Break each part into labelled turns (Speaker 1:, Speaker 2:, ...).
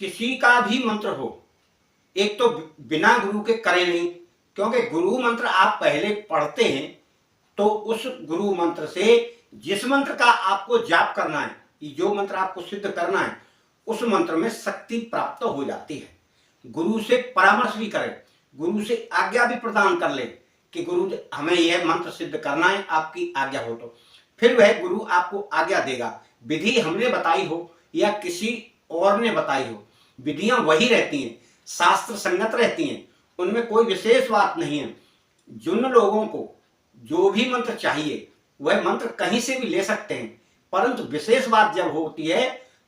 Speaker 1: किसी का भी मंत्र हो, एक तो बिना गुरु के करे नहीं, क्योंकि गुरु मंत्र आप पहले पढ़ते हैं तो उस गुरु मंत्र से जिस मंत्र का आपको जाप करना है, जो मंत्र आपको सिद्ध करना है, उस मंत्र में शक्ति प्राप्त हो जाती है। गुरु से परामर्श भी करें, गुरु से आज्ञा भी प्रदान कर ले कि गुरु हमें यह मंत्र सिद्ध करना है, आपकी आज्ञा हो तो फिर वह गुरु आपको आज्ञा देगा। विधि हमने बताई हो या किसी और ने बताई हो, विधियां वही रहती हैं, शास्त्र संगत रहती हैं, उनमें कोई विशेष बात नहीं है। जिन लोगों को जो भी मंत्र चाहिए वह मंत्र कहीं से भी ले सकते हैं, परंतु विशेष बात जब होती है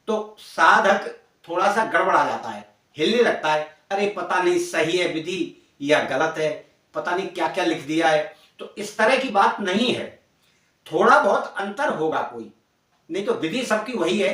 Speaker 1: तो साधक थोड़ा सा गड़बड़ा जाता है, हिलने लगता है, अरे पता नहीं सही है विधि या गलत है, पता नहीं क्या क्या लिख दिया है। तो इस तरह की बात नहीं है, थोड़ा बहुत अंतर होगा कोई, नहीं तो विधि सबकी वही है।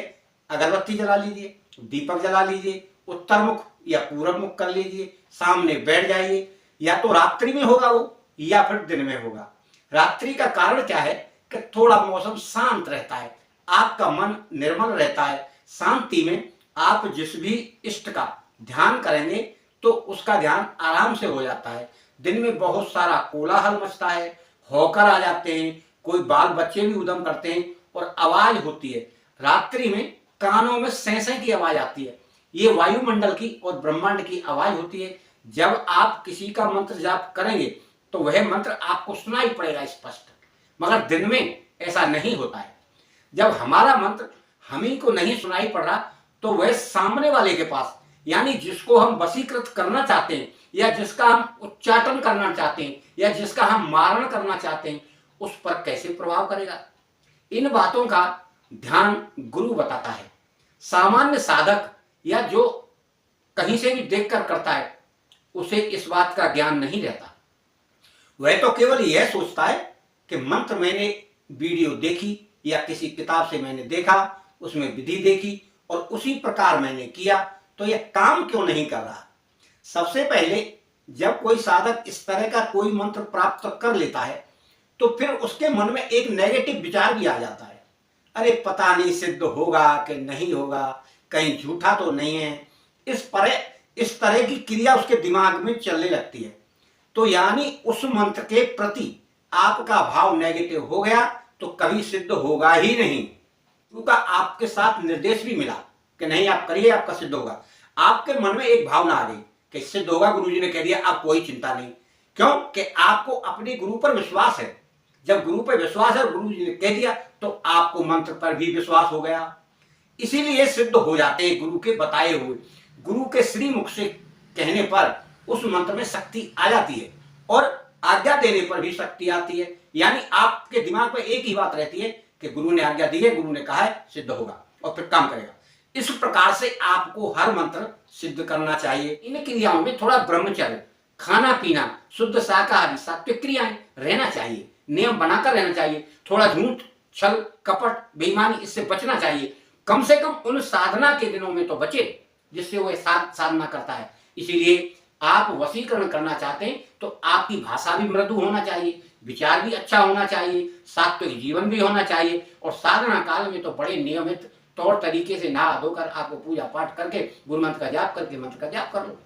Speaker 1: अगरबत्ती जला लीजिए, दीपक जला लीजिए, उत्तर मुख या पूरब मुख कर लीजिए, सामने बैठ जाइए, या तो रात्रि में होगा वो या फिर दिन में होगा। रात्रि का कारण क्या है कि थोड़ा मौसम शांत रहता है, आपका मन निर्मल रहता है, शांति में आप जिस भी इष्ट का ध्यान करेंगे तो उसका ध्यान आराम से हो जाता है। दिन में बहुत सारा कोलाहल मचता है, हॉकर आ जाते हैं, कोई बाल बच्चे भी उद्यम करते हैं और आवाज होती है। रात्रि में कानों में सैं की आवाज आती है, ये वायुमंडल की और ब्रह्मांड की आवाज होती है। जब आप किसी का मंत्र जाप करेंगे तो वह मंत्र आपको सुनाई पड़ेगा स्पष्ट, मगर दिन में ऐसा नहीं होता है। जब हमारा मंत्र हम ही को नहीं सुनाई पड़ रहा तो वह सामने वाले के पास, यानी जिसको हम वशीकृत करना चाहते हैं या जिसका हम उच्चाटन करना चाहते हैं या जिसका हम मारण करना चाहते हैं, उस पर कैसे प्रभाव करेगा। इन बातों का ध्यान गुरु बताता है। सामान्य साधक या जो कहीं से भी देखकर करता है उसे इस बात का ज्ञान नहीं रहता। वह तो केवल यह सोचता है कि मंत्र मैंने वीडियो देखी या किसी किताब से मैंने देखा, उसमें विधि देखी और उसी प्रकार मैंने किया, तो यह काम क्यों नहीं कर रहा। सबसे पहले जब कोई साधक इस तरह का कोई मंत्र प्राप्त कर लेता है तो फिर उसके मन में एक नेगेटिव विचार भी आ जाता है, अरे पता नहीं सिद्ध होगा कि नहीं होगा, कहीं झूठा तो नहीं है। इस तरह की क्रिया उसके दिमाग में चलने लगती है। तो यानी उस मंत्र के प्रति आपका भाव नेगेटिव हो गया तो कभी सिद्ध होगा ही नहीं। क्योंकि आपके साथ निर्देश भी मिला कि नहीं आप करिए, आपका सिद्ध होगा। आपके मन में एक भावना आ गई कि सिद्ध होगा, गुरुजी ने कह दिया, आप कोई चिंता नहीं। क्यों कि आपको अपने गुरु पर विश्वास है। जब गुरु पर विश्वास है और गुरुजी ने कह दिया तो आपको मंत्र पर भी विश्वास हो गया, इसीलिए सिद्ध हो जाते हैं गुरु के बताए हुए। गुरु के श्री मुख से कहने पर उस मंत्र में शक्ति आ जाती है और आज्ञा देने पर भी शक्ति आती है। यानी आपके दिमाग में एक ही बात रहती है कि गुरु ने आज्ञा दी है, गुरु ने कहा है, सिद्ध होगा और फिर काम करेगा। इस प्रकार से आपको हर मंत्र सिद्ध करना चाहिए। इन क्रियाओं में थोड़ा ब्रह्मचर्य, खाना पीना, शुद्ध शाकाहारी, सात्विक क्रियाएं रहना चाहिए, नियम बनाकर रहना चाहिए। थोड़ा झूठ, छल, कपट, बेईमानी, इससे बचना चाहिए। कम से कम उन साधना के दिनों में तो बचे जिससे वो साधना करता है। इसीलिए आप वशीकरण करना चाहते हैं तो आपकी भाषा भी मृदु होना चाहिए, विचार भी अच्छा होना चाहिए, सात्विक जीवन भी होना चाहिए और साधना काल में तो बड़े नियमित तौर तरीके से नहा धोकर आपको पूजा पाठ करके गुरु मंत्र का जाप करके मंत्र का जाप कर लो,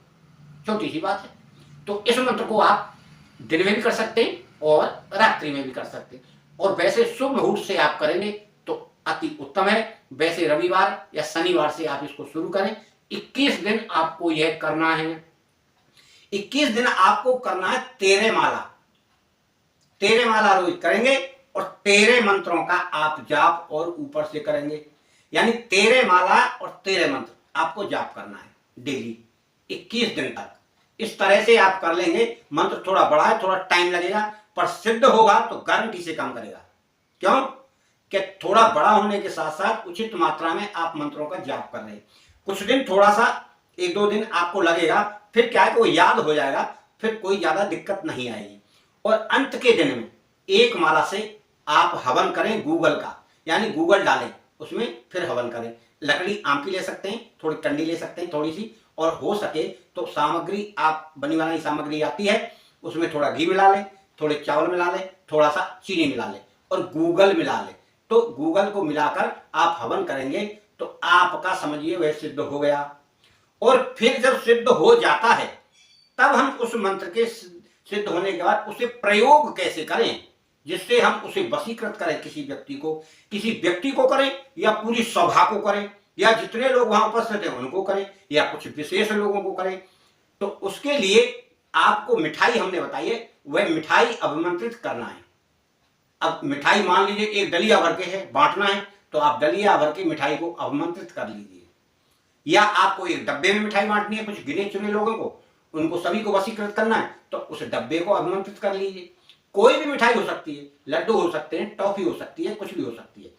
Speaker 1: छोटी सी बात है। तो इस मंत्र को आप दिन में भी कर सकते हैं और रात्रि में भी कर सकते हैं, और वैसे शुभ मुहूर्त से आप करेंगे तो अति उत्तम है। वैसे रविवार या शनिवार से आप इसको शुरू करें। 21 दिन आपको यह करना है। 21 दिन आपको करना है 13 माला। 13 माला रोज करेंगे और 13 मंत्रों का आप जाप और ऊपर से करेंगे। यानी 13 माला और 13 मंत्र आपको जाप करना है डेली 21 दिन तक। इस तरह से आप कर लेंगे। मंत्र थोड़ा बड़ा है, थोड़ा टाइम लगेगा, पर सिद्ध होगा तो गारंटी से काम करेगा। क्यों कि थोड़ा बड़ा होने के साथ साथ उचित मात्रा में आप मंत्रों का जाप कर रहे हैं। कुछ दिन थोड़ा सा 1-2 दिन आपको लगेगा, फिर क्या है कि वो याद हो जाएगा, फिर कोई ज्यादा दिक्कत नहीं आएगी। और अंत के दिन में एक माला से आप हवन करें गूगल का, यानी गूगल डालें उसमें, फिर हवन करें। लकड़ी आम की ले सकते हैं, थोड़ी कंडी ले सकते हैं थोड़ी सी, और हो सके तो सामग्री आप बनी बनाई सामग्री आती है, उसमें थोड़ा घी मिला लें, थोड़े चावल मिला लें, थोड़ा सा चीनी मिला लें और गूगल मिला लें। तो गूगल को मिलाकर आप हवन करेंगे तो आपका समझिए वह सिद्ध हो गया। और फिर जब सिद्ध हो जाता है तब हम उस मंत्र के सिद्ध होने के बाद उसे प्रयोग कैसे करें, जिससे हम उसे वशीकृत करें। किसी व्यक्ति को करें या पूरी सभा को करें या जितने लोग वहां उपस्थित हैं उनको करें या कुछ विशेष लोगों को करें। तो उसके लिए आपको मिठाई हमने बताई है, वह मिठाई अभिमंत्रित करना है। अब मिठाई मान लीजिए एक डलिया भर के है, बांटना है, तो आप डलिया भर के मिठाई को अभिमंत्रित कर लीजिए। या आपको एक डब्बे में मिठाई बांटनी है कुछ गिने चुने लोगों को, उनको सभी को वशीकृत करना है, तो उस डब्बे को अभिमंत्रित कर लीजिए। कोई भी मिठाई हो सकती है, लड्डू हो सकते हैं, टॉफी हो सकती है, कुछ भी हो सकती है।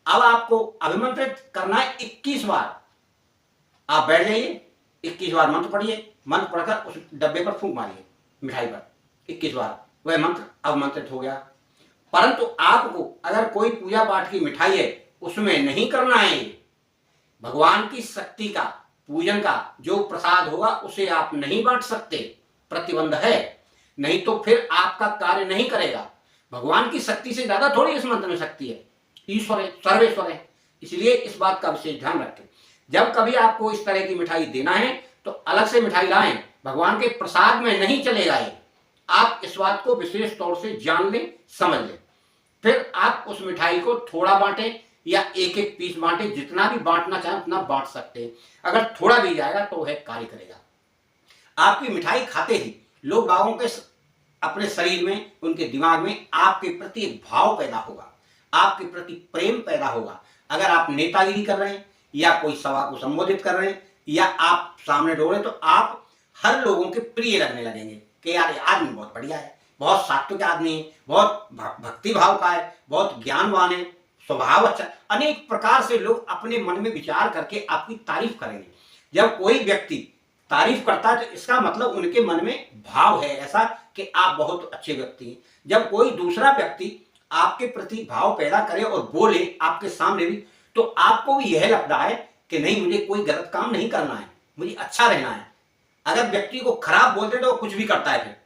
Speaker 1: अब आपको अभिमंत्रित करना है 21 बार। आप बैठ जाइए, 21 बार मंत्र पढ़िए, मंत्र पढ़कर उस डब्बे पर फूंक मारिए मिठाई पर 21 बार, वह मंत्र अभिमंत्रित हो गया। परंतु आपको अगर कोई पूजा पाठ की मिठाई है उसमें नहीं करना है। भगवान की शक्ति का पूजन का जो प्रसाद होगा उसे आप नहीं बांट सकते, प्रतिबंध है, नहीं तो फिर आपका कार्य नहीं करेगा। भगवान की शक्ति से ज्यादा थोड़ी इस मंत्र में शक्ति है, ईश्वर है, सर्वेश्वर है। इसलिए इस बात का विशेष ध्यान रखें। जब कभी आपको इस तरह की मिठाई देना है तो अलग से मिठाई लाएं, भगवान के प्रसाद में नहीं चलेगा ये। आप इस बात को विशेष तौर से जान लें, समझ लें। फिर आप उस मिठाई को थोड़ा बांटें या एक एक पीस बांटे, जितना भी बांटना चाहें उतना बांट सकते हैं। अगर थोड़ा भी जाएगा तो वह कार्य करेगा। आपकी मिठाई खाते ही लोग बागों के अपने शरीर में, उनके दिमाग में आपके प्रति एक भाव पैदा होगा, आपके प्रति प्रेम पैदा होगा। अगर आप नेतागिरी कर रहे हैं या कोई सभा को संबोधित कर रहे हैं या आप सामने डोल रहे, तो आप हर लोगों के प्रिय लगने लगेंगे कि यार ये आदमी बहुत बढ़िया है, बहुत सात्विक आदमी है, बहुत भक्ति भाव का है, बहुत ज्ञानवान है, स्वभाव अच्छा। अनेक प्रकार से लोग अपने मन में विचार करके आपकी तारीफ करेंगे। जब कोई व्यक्ति तारीफ करता है तो इसका मतलब उनके मन में भाव है ऐसा कि आप बहुत अच्छे व्यक्ति हैं। जब कोई दूसरा व्यक्ति आपके प्रति भाव पैदा करे और बोले आपके सामने भी, तो आपको भी यह लगता है कि नहीं, मुझे कोई गलत काम नहीं करना है, मुझे अच्छा रहना है। अगर व्यक्ति को खराब बोलते तो वो कुछ भी करता है। फिर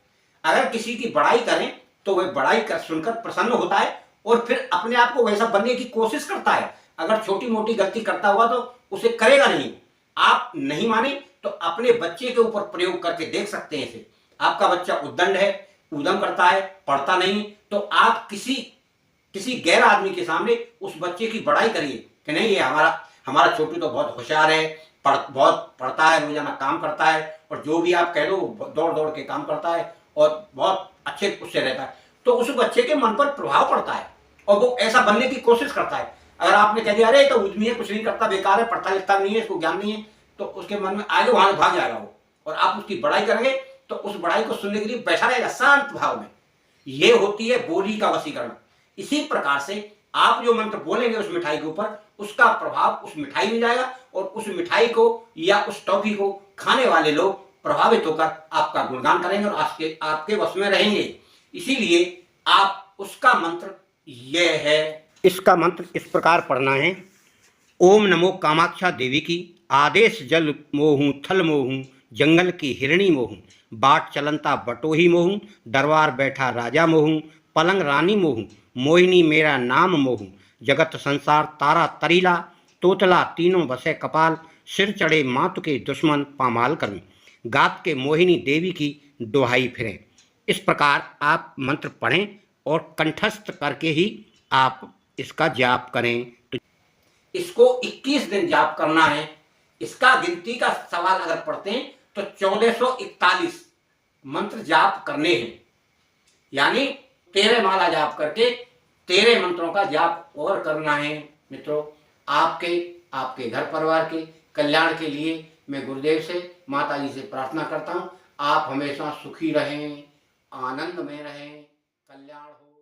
Speaker 1: अगर किसी की बड़ाई करें तो वह बड़ाई कर सुनकर प्रसन्न होता है और फिर अपने आप को वैसा बनने की कोशिश करता है। अगर छोटी मोटी गलती करता हुआ तो उसे करेगा नहीं। आप नहीं माने तो अपने बच्चे के ऊपर प्रयोग करके देख सकते हैं इसे। आपका बच्चा उद्दंड है, उद्यम करता है, पढ़ता नहीं, तो आप किसी गैर आदमी के सामने उस बच्चे की बड़ाई करिए कि नहीं, ये हमारा छोटू तो बहुत होशियार है, बहुत पढ़ता है, रोजाना काम करता है, और जो भी आप कह दो दौड़ दौड़ के काम करता है और बहुत अच्छे उससे रहता है, तो उस बच्चे के मन पर प्रभाव पड़ता है और वो ऐसा बनने की कोशिश करता है। अगर आपने कह दिया अरे तो उद्यमी है, कुछ नहीं करता, बेकार है, पढ़ता लिखता नहीं है, इसको ज्ञान नहीं है, तो उसके मन में आगे वहां भाग जाएगा वो, और आप उसकी बड़ाई करेंगे तो उस बड़ाई को सुनने के लिए बैठा रहेगा शांत भाव में। ये होती है बोली का वशीकरण। इसी प्रकार से आप जो मंत्र बोलेंगे उस मिठाई के ऊपर, उसका प्रभाव उस मिठाई में जाएगा और उस मिठाई को या उस टॉफी को खाने वाले लोग प्रभावित होकर आपका गुणगान करेंगे और आपके वश में रहेंगे। इसीलिए आप उसका मंत्र यह है, इसका मंत्र इस प्रकार पढ़ना है। ओम नमो कामाक्षा देवी की, आदेश जल मोहूं थल मोहूं, जंगल की हिरणी मोहूं, बाट चलंता बटोही मोहूं, दरबार बैठा राजा मोहूं, पलंग रानी मोहूं, मोहिनी मेरा नाम मोहूं, जगत संसार तारा तरीला, तोतला तीनों बसे कपाल, सिर चढ़े मातु के दुश्मन पामाल करूं, गात के मोहिनी देवी की दुहाई फिरें। इस प्रकार आप मंत्र पढ़ें और कंठस्थ करके ही आप इसका जाप करें। तो इसको 21 दिन जाप करना है। इसका गिनती का सवाल अगर पढ़ते हैं तो 1441 मंत्र जाप करने हैं, यानी 13 माला जाप करके 13 मंत्रों का जाप और करना है। मित्रों, आपके घर परिवार के कल्याण के लिए मैं गुरुदेव से, माता जी से प्रार्थना करता हूँ, आप हमेशा सुखी रहें, आनंद में रहें, कल्याण हो।